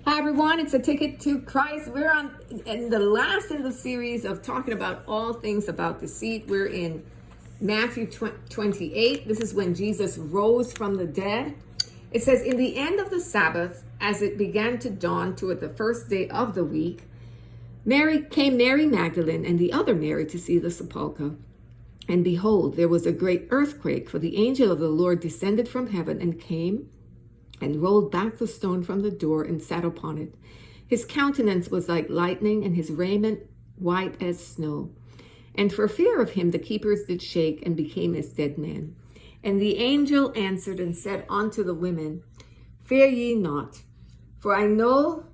Hi everyone, it's a ticket to Christ. We're on in the last in the series of talking about all things about deceit. We're in Matthew 28. This is when Jesus rose from the dead. It says, in the end of the Sabbath, as it began to dawn toward the first day of the week, Mary Magdalene and the other Mary to see the sepulchre. And behold, there was a great earthquake, for the angel of the Lord descended from heaven and came and rolled back the stone from the door and sat upon it. His countenance was like lightning, and his raiment white as snow. And for fear of him the keepers did shake and became as dead men. And the angel answered and said unto the women, Fear ye not, for I know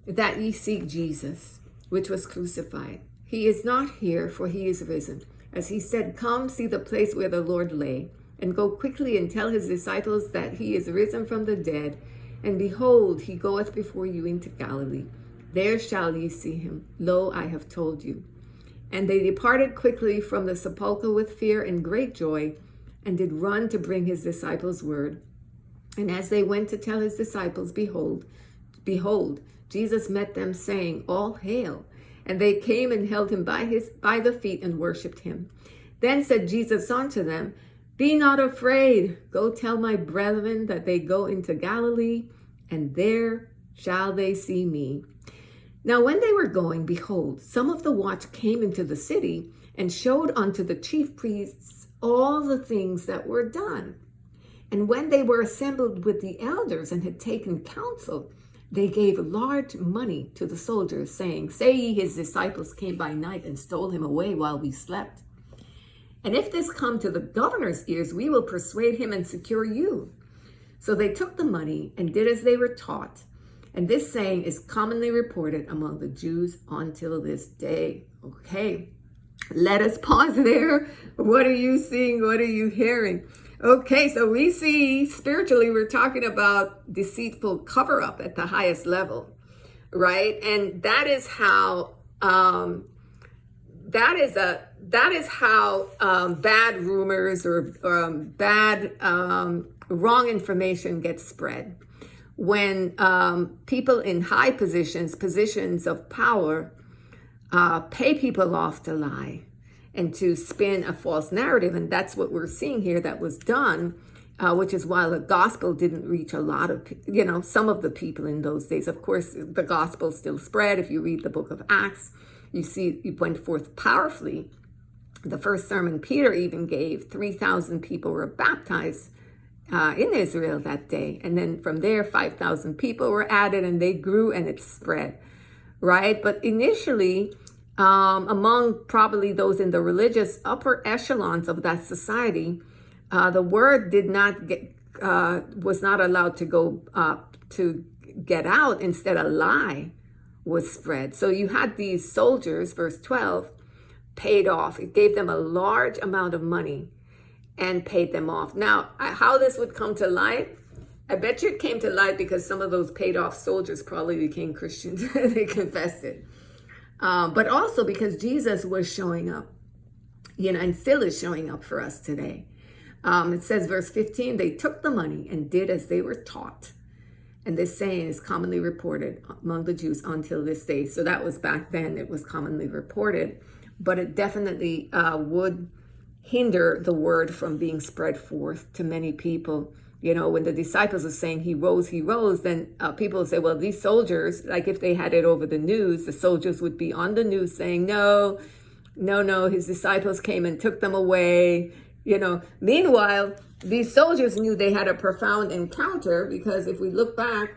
that ye seek Jesus, which was crucified. He is not here, for he is risen. As he said, Come, see the place where the Lord lay, and go quickly and tell his disciples that he is risen from the dead. And behold, he goeth before you into Galilee. There shall ye see him. Lo, I have told you. And they departed quickly from the sepulchre with fear and great joy, and did run to bring his disciples word. And as they went to tell his disciples, behold, Jesus met them, saying, All hail. And they came and held him by the feet and worshipped him. Then said Jesus unto them, Be not afraid. Go tell my brethren that they go into Galilee, and there shall they see me. Now when they were going, behold, some of the watch came into the city, and showed unto the chief priests all the things that were done. And when they were assembled with the elders and had taken counsel, they gave large money to the soldiers, saying, Say ye, his disciples came by night and stole him away while we slept. And if this come to the governor's ears, we will persuade him and secure you. So they took the money and did as they were taught. And this saying is commonly reported among the Jews until this day. Okay, let us pause there. What are you seeing? What are you hearing? Okay, so we see spiritually, we're talking about deceitful cover-up at the highest level, right? And that is how bad rumors or bad wrong information gets spread. When people in high positions of power, pay people off to lie and to spin a false narrative. And that's what we're seeing here that was done, which is why the gospel didn't reach a lot of, some of the people in those days. Of course, the gospel still spread. If you read the book of Acts, you see it went forth powerfully. The first sermon Peter even gave, 3,000 people were baptized in Israel that day. And then from there, 5,000 people were added, and they grew and it spread, right? But initially, among probably those in the religious upper echelons of that society, the word was not allowed to go to get out. Instead, a lie was spread. So you had these soldiers, verse 12, paid off. It gave them a large amount of money and paid them off. Now, how this would come to light, I bet you it came to light because some of those paid off soldiers probably became Christians. They confessed it. But also because Jesus was showing up, and still is showing up for us today. It says, verse 15, they took the money and did as they were taught. And this saying is commonly reported among the Jews until this day. So that was back then, it was commonly reported, but it definitely would hinder the word from being spread forth to many people. When the disciples are saying he rose, then people say, well, these soldiers, like if they had it over the news, the soldiers would be on the news saying, no, his disciples came and took them away. Meanwhile, these soldiers knew they had a profound encounter, because if we look back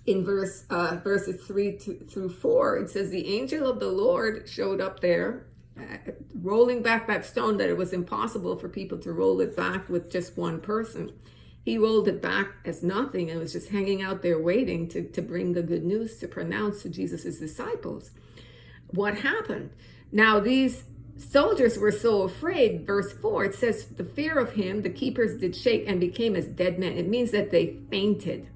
in verses 3 through 4, it says the angel of the Lord showed up there, rolling back that stone that it was impossible for people to roll it back with just one person. He rolled it back as nothing and was just hanging out there waiting to bring the good news to pronounce to Jesus' disciples. What happened? Now these soldiers were so afraid, verse 4, it says, the fear of him, the keepers did shake and became as dead men. It means that they fainted,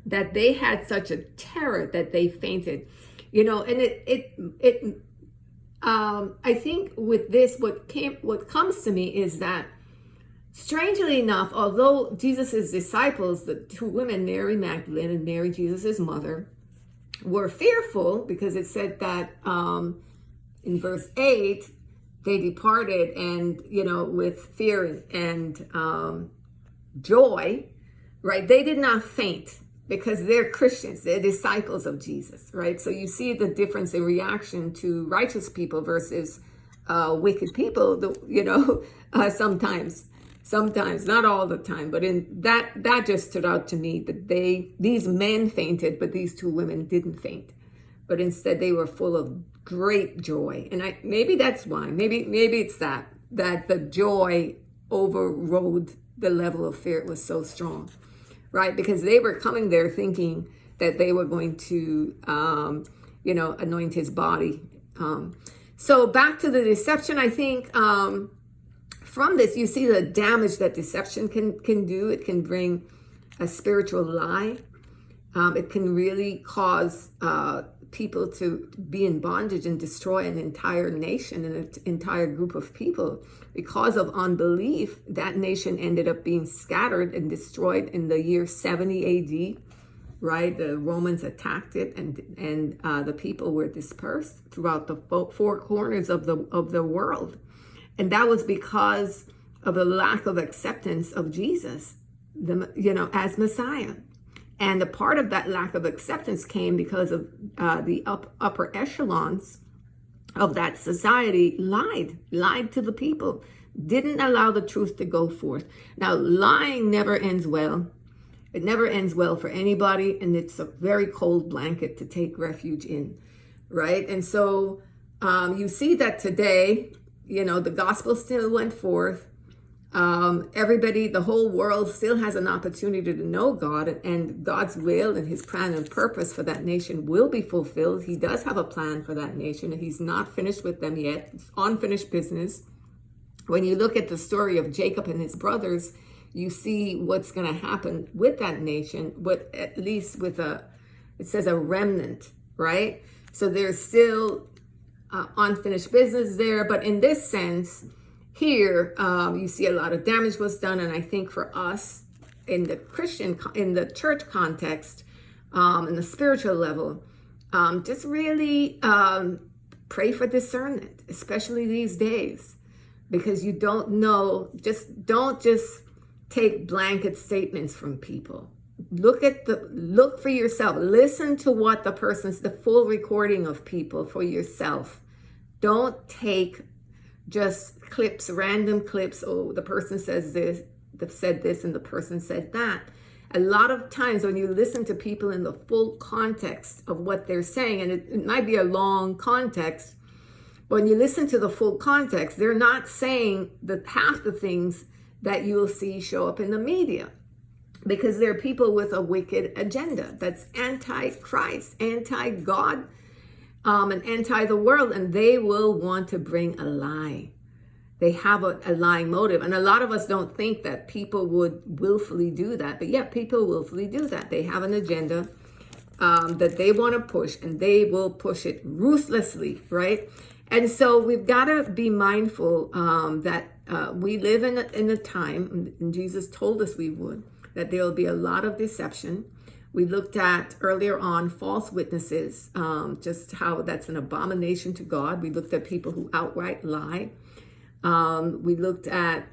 that they had such a terror that they fainted. And I think with this, what comes to me is that Strangely enough, although Jesus' disciples, the two women, Mary Magdalene and Mary, Jesus' mother, were fearful, because it said that in verse 8, they departed and, with fear and joy, right? They did not faint because they're Christians, they're disciples of Jesus, right? So you see the difference in reaction to righteous people versus wicked people, sometimes, not all the time, but in that just stood out to me, that these men fainted, but these two women didn't faint, but instead they were full of great joy. And maybe that's why, maybe it's that the joy overrode the level of fear. It was so strong, right? Because they were coming there thinking that they were going to, anoint his body. So back to the deception, I think from this, you see the damage that deception can do. It can bring a spiritual lie. It can really cause people to be in bondage and destroy an entire nation and an entire group of people. Because of unbelief, that nation ended up being scattered and destroyed in the year 70 AD, right? The Romans attacked it, and the people were dispersed throughout the four corners of the world. And that was because of the lack of acceptance of Jesus, as Messiah. And a part of that lack of acceptance came because of the upper echelons of that society lied to the people, didn't allow the truth to go forth. Now, lying never ends well. It never ends well for anybody, and it's a very cold blanket to take refuge in, right? And so you see that today, the gospel still went forth. Everybody, the whole world still has an opportunity to know God, and God's will and his plan and purpose for that nation will be fulfilled. He does have a plan for that nation, and he's not finished with them yet. It's unfinished business. When you look at the story of Jacob and his brothers, you see what's going to happen with that nation, but at least with it says a remnant, right? So there's still unfinished business there. But in this sense, here, you see a lot of damage was done. And I think for us in the church context, in the spiritual level, just really pray for discernment, especially these days, because you don't know, don't just take blanket statements from people. Look for yourself. Listen to what the full recording of people for yourself. Don't take just random clips. Oh, the person says this, said this, and the person said that. A lot of times when you listen to people in the full context of what they're saying, and it might be a long context, when you listen to the full context, they're not saying half the things that you'll see show up in the media, because they're people with a wicked agenda that's anti-Christ, anti-God, and anti the world, and they will want to bring a lie. They have a lying motive, and a lot of us don't think that people would willfully do that, but yeah, people willfully do that. They have an agenda that they want to push, and they will push it ruthlessly, right? And so we've got to be mindful that we live in a time, and Jesus told us we would, that there will be a lot of deception. We looked at earlier on false witnesses, just how that's an abomination to God. We looked at people who outright lie. We looked at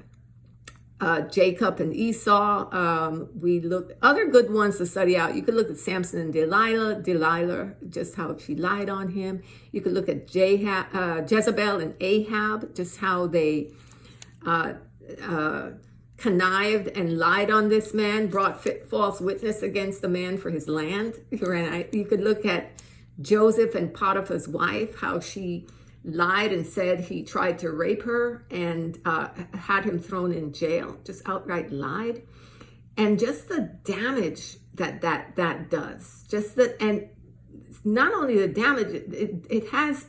Jacob and Esau. We looked other good ones to study out. You could look at Samson and Delilah, just how she lied on him. You could look at Jezebel and Ahab, just how they connived and lied on this man, brought false witness against the man for his land. You could look at Joseph and Potiphar's wife, how she lied and said he tried to rape her and had him thrown in jail, just outright lied. And just the damage that does, and not only the damage, it has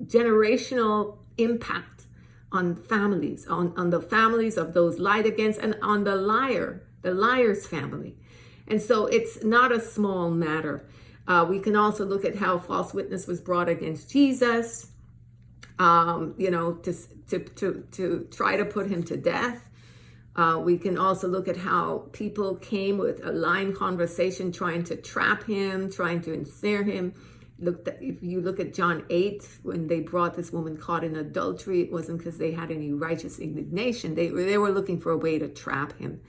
generational impact on families, on the families of those lied against, and on the liar's family. And so it's not a small matter. We can also look at how false witness was brought against Jesus, to try to put him to death. We can also look at how people came with a lying conversation, trying to trap him, trying to ensnare him. If you look at John 8, when they brought this woman caught in adultery, it wasn't because they had any righteous indignation. They were looking for a way to trap him.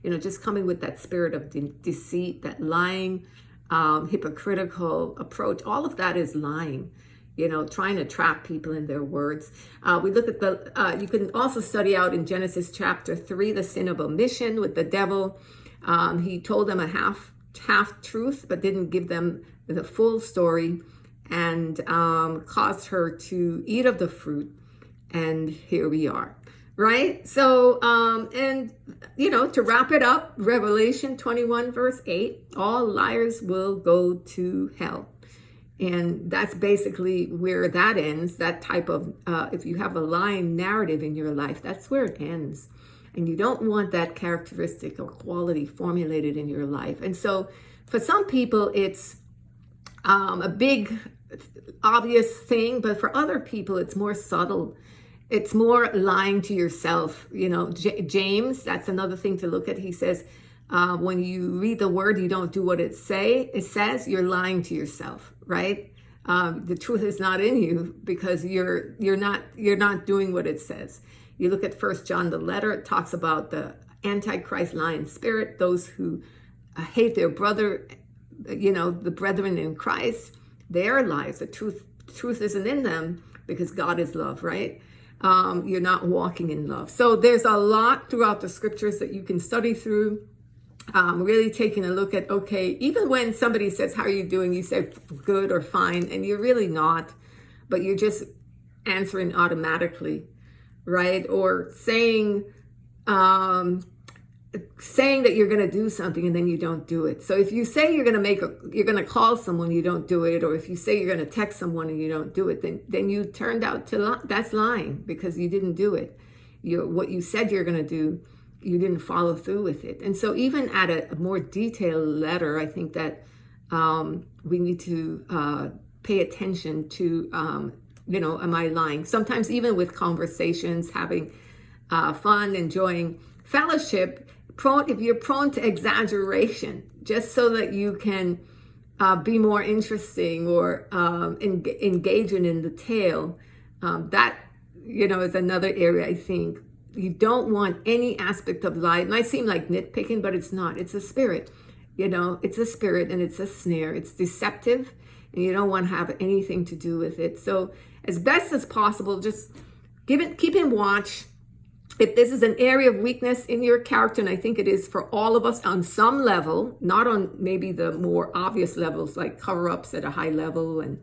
Just coming with that spirit of deceit, that lying, hypocritical approach. All of that is lying. Trying to trap people in their words. We look at you can also study out in Genesis chapter 3, the sin of omission with the devil. He told them a half truth, but didn't give them the full story, and caused her to eat of the fruit. And here we are, right? So, to wrap it up, Revelation 21 verse 8, all liars will go to hell. And that's basically where that ends. That type of, if you have a lying narrative in your life, that's where it ends. And you don't want that characteristic or quality formulated in your life. And so for some people, it's a big, obvious thing. But for other people, it's more subtle. It's more lying to yourself. James, that's another thing to look at. He says, when you read the word, you don't do what it says, you're lying to yourself, right? The truth is not in you because you're not doing what it says. You look at 1 John, the letter, it talks about the Antichrist lying spirit, those who hate their brother, the brethren in Christ, their lives, the truth isn't in them because God is love, right? You're not walking in love. So there's a lot throughout the scriptures that you can study through. Really taking a look at, okay, even when somebody says, how are you doing? You say good or fine, and you're really not, but you're just answering automatically, right? Or saying that you're going to do something and then you don't do it. So if you say you're going to call someone, you don't do it. Or if you say you're going to text someone and you don't do it, then you turned out to that's lying because you didn't do it. What you said you're going to do, you didn't follow through with it. And so even at a more detailed letter, I think that we need to pay attention to, am I lying? Sometimes even with conversations, having fun, enjoying fellowship, if you're prone to exaggeration, just so that you can be more interesting or engaging in the tale, that, is another area I think. You don't want any aspect of lie. It might seem like nitpicking, but it's not. It's a spirit. It's a spirit and it's a snare. It's deceptive and you don't want to have anything to do with it. So as best as possible, just keep in watch. If this is an area of weakness in your character, and I think it is for all of us on some level, not on maybe the more obvious levels like cover-ups at a high level and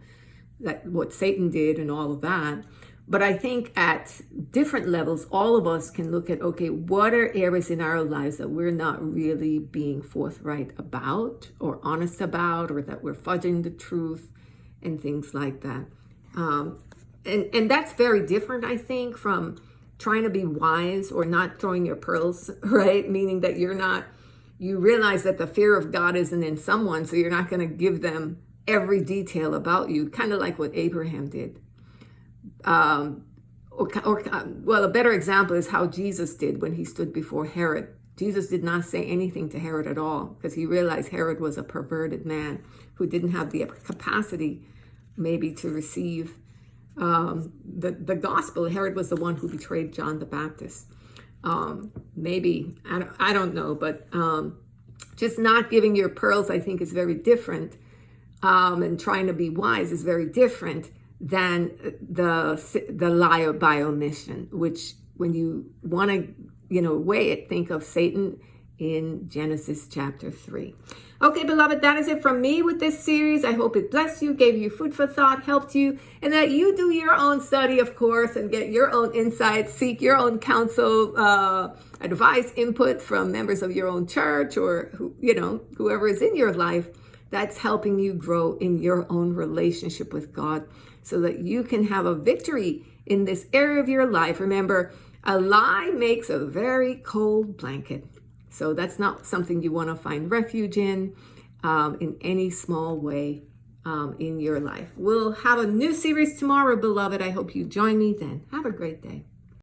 that what Satan did and all of that. But I think at different levels, all of us can look at, okay, what are areas in our lives that we're not really being forthright about or honest about, or that we're fudging the truth and things like that. And that's very different, I think, from trying to be wise or not throwing your pearls, right? Meaning that you realize that the fear of God isn't in someone, so you're not going to give them every detail about you, kind of like what Abraham did. Well, a better example is how Jesus did when he stood before Herod. Jesus did not say anything to Herod at all because he realized Herod was a perverted man who didn't have the capacity maybe to receive the gospel. Herod was the one who betrayed John the Baptist. Maybe, I don't know, but just not giving your pearls, I think, is very different. And trying to be wise is very different than the lie by omission, which when you want to, weigh it, think of Satan in Genesis chapter 3. Okay, beloved, that is it from me with this series. I hope it blessed you, gave you food for thought, helped you, and that you do your own study, of course, and get your own insights, seek your own counsel, advice, input from members of your own church or whoever is in your life that's helping you grow in your own relationship with God so that you can have a victory in this area of your life. Remember, a lie makes a very cold blanket. So that's not something you want to find refuge in any small way in your life. We'll have a new series tomorrow, beloved. I hope you join me then. Have a great day.